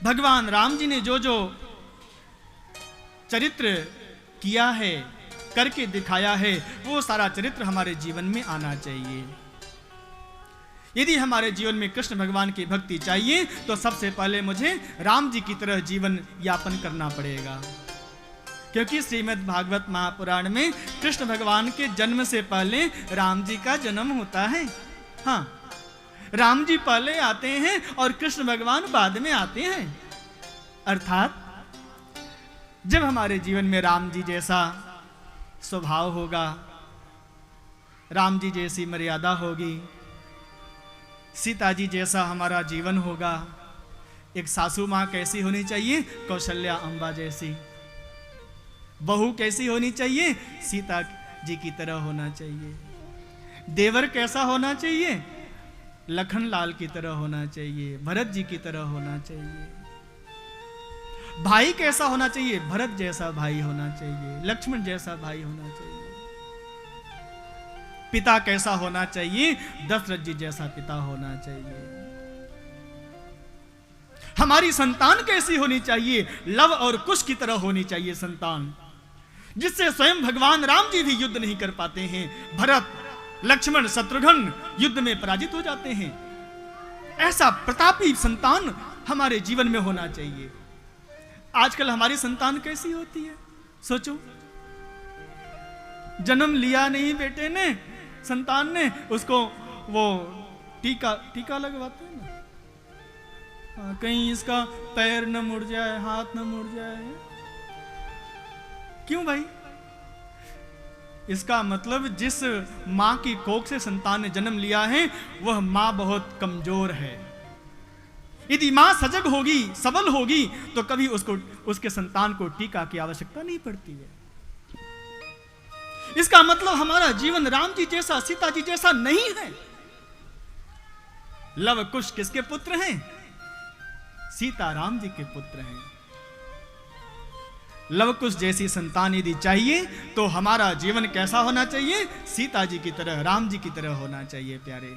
भगवान राम जी ने जो जो चरित्र किया है, करके दिखाया है, वो सारा चरित्र हमारे जीवन में आना चाहिए। यदि हमारे जीवन में कृष्ण भगवान की भक्ति चाहिए तो सबसे पहले मुझे राम जी की तरह जीवन यापन करना पड़ेगा, क्योंकि श्रीमद् भागवत महापुराण में कृष्ण भगवान के जन्म से पहले राम जी का जन्म होता है। हाँ, राम जी पहले आते हैं और कृष्ण भगवान बाद में आते हैं। अर्थात जब हमारे जीवन में राम जी जैसा स्वभाव होगा, राम जी जैसी मर्यादा होगी, सीता जी जैसा हमारा जीवन होगा। एक सासू माँ कैसी होनी चाहिए? कौशल्या अम्बा जैसी। बहू कैसी होनी चाहिए? सीता जी की तरह होना चाहिए। देवर कैसा होना चाहिए? लखन लाल की तरह होना चाहिए, भरत जी की तरह होना चाहिए। भाई कैसा होना चाहिए? भरत जैसा भाई होना चाहिए, लक्ष्मण जैसा भाई होना चाहिए। पिता कैसा होना चाहिए? दशरथ जी जैसा पिता होना चाहिए। हमारी संतान कैसी होनी चाहिए? लव और कुश की तरह होनी चाहिए संतान, जिससे स्वयं भगवान राम जी भी युद्ध नहीं कर पाते हैं। भरत, लक्ष्मण, शत्रुघ्न युद्ध में पराजित हो जाते हैं। ऐसा प्रतापी संतान हमारे जीवन में होना चाहिए। आजकल हमारी संतान कैसी होती है? सोचो, जन्म लिया नहीं बेटे ने, संतान ने, उसको वो टीका लगवाते हैं ना, कहीं इसका पैर न मुड़ जाए, हाथ न मुड़ जाए। क्यों भाई? इसका मतलब जिस मां की कोख से संतान ने जन्म लिया है वह मां बहुत कमजोर है। यदि मां सजग होगी, सबल होगी, तो कभी उसके संतान को टीका की आवश्यकता नहीं पड़ती है। इसका मतलब हमारा जीवन राम जी जैसा, सीता जी जैसा नहीं है। लव कुश किसके पुत्र हैं? सीता राम जी के पुत्र हैं। लव कुश जैसी संतान यदि चाहिए तो हमारा जीवन कैसा होना चाहिए? सीता जी की तरह, राम जी की तरह होना चाहिए प्यारे।